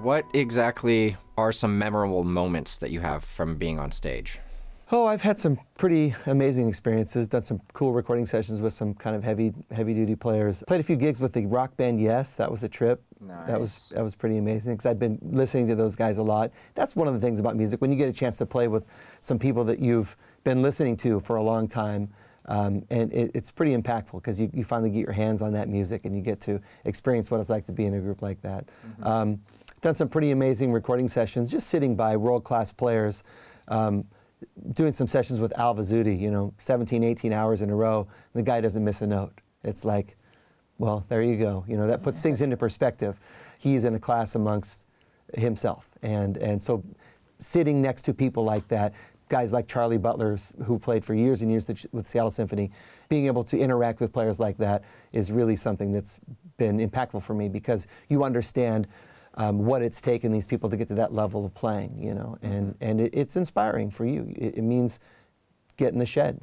What exactly are some memorable moments that you have from being on stage? Oh, I've had some pretty amazing experiences, done some cool recording sessions with some kind of heavy-duty players. Played a few gigs with the rock band Yes, that was a trip. Nice. That was pretty amazing because I'd been listening to those guys a lot. That's one of the things about music, when you get a chance to play with some people that you've been listening to for a long time, and it's pretty impactful because you finally get your hands on that music and you get to experience what it's like to be in a group like that. Mm-hmm. Done some pretty amazing recording sessions, just sitting by world-class players. Doing some sessions with Al Vizzuti, 17, 18 hours in a row, and the guy doesn't miss a note. It's like, well, there you go. That puts things into perspective. He's in a class amongst himself. And so sitting next to people like that, guys like Charlie Butler, who played for years and years with Seattle Symphony, being able to interact with players like that is really something that's been impactful for me because you understand what it's taken these people to get to that level of playing, and it's inspiring for you. It means get in the shed,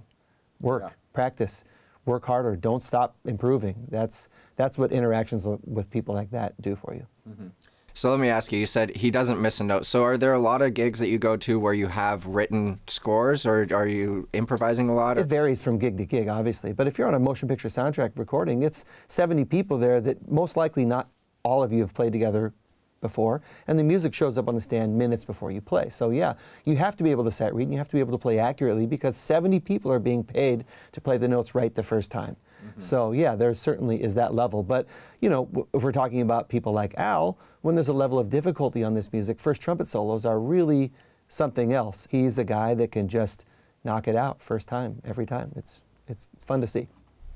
work, practice, work harder, don't stop improving. That's what interactions with people like that do for you. Mm-hmm. So let me ask you, you said he doesn't miss a note. So are there a lot of gigs that you go to where you have written scores, or are you improvising a lot? It varies from gig to gig, obviously. But if you're on a motion picture soundtrack recording, it's 70 people there that most likely not all of you have played together before, and the music shows up on the stand minutes before you play. So yeah, you have to be able to set read and you have to be able to play accurately because 70 people are being paid to play the notes right the first time. Mm-hmm. So yeah, there certainly is that level. But if we're talking about people like Al, when there's a level of difficulty on this music, first trumpet solos are really something else. He's a guy that can just knock it out first time, every time. It's fun to see.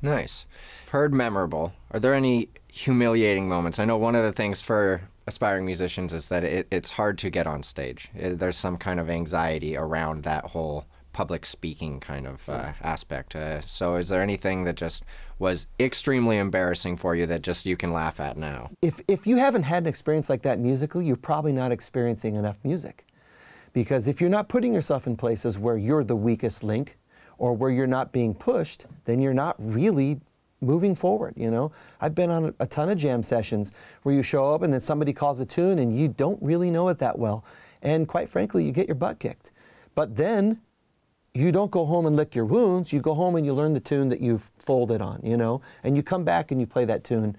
Nice. I've heard memorable. Are there any humiliating moments? I know one of the things for aspiring musicians is that it's hard to get on stage. There's some kind of anxiety around that whole public speaking kind of aspect. So is there anything that just was extremely embarrassing for you that just you can laugh at now? If you haven't had an experience like that musically, you're probably not experiencing enough music. Because if you're not putting yourself in places where you're the weakest link or where you're not being pushed, then you're not really moving forward, I've been on a ton of jam sessions where you show up and then somebody calls a tune and you don't really know it that well. And quite frankly, you get your butt kicked. But then you don't go home and lick your wounds. You go home and you learn the tune that you've folded on, and you come back and you play that tune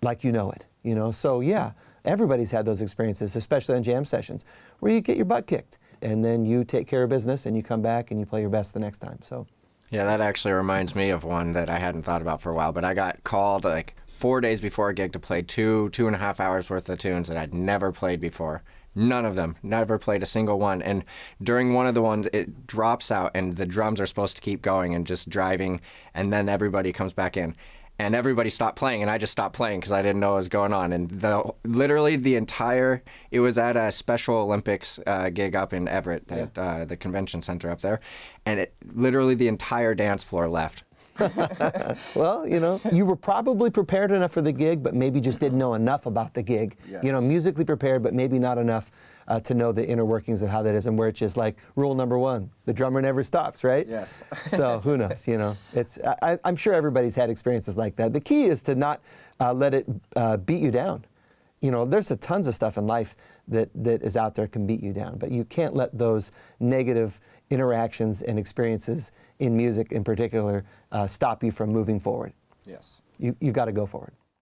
like you know it, So yeah, everybody's had those experiences, especially on jam sessions, where you get your butt kicked and then you take care of business and you come back and you play your best the next time. So. Yeah, that actually reminds me of one that I hadn't thought about for a while, but I got called like 4 days before a gig to play 2.5 hours worth of tunes that I'd never played before. None of them. Never played a single one. And during one of the ones, it drops out and the drums are supposed to keep going and just driving, and then everybody comes back in. And everybody stopped playing, and I just stopped playing because I didn't know what was going on. And literally the entire, it was at a Special Olympics gig up in Everett, at the convention center up there, and literally the entire dance floor left. Well, you were probably prepared enough for the gig, but maybe just didn't know enough about the gig. Yes. Musically prepared, but maybe not enough to know the inner workings of how that is, and where it's just like rule number one: the drummer never stops, right? Yes. So who knows? I'm sure everybody's had experiences like that. The key is to not let it beat you down. There's tons of stuff in life that is out there can beat you down, but you can't let those negative interactions and experiences in music in particular stop you from moving forward. Yes. You got to go forward.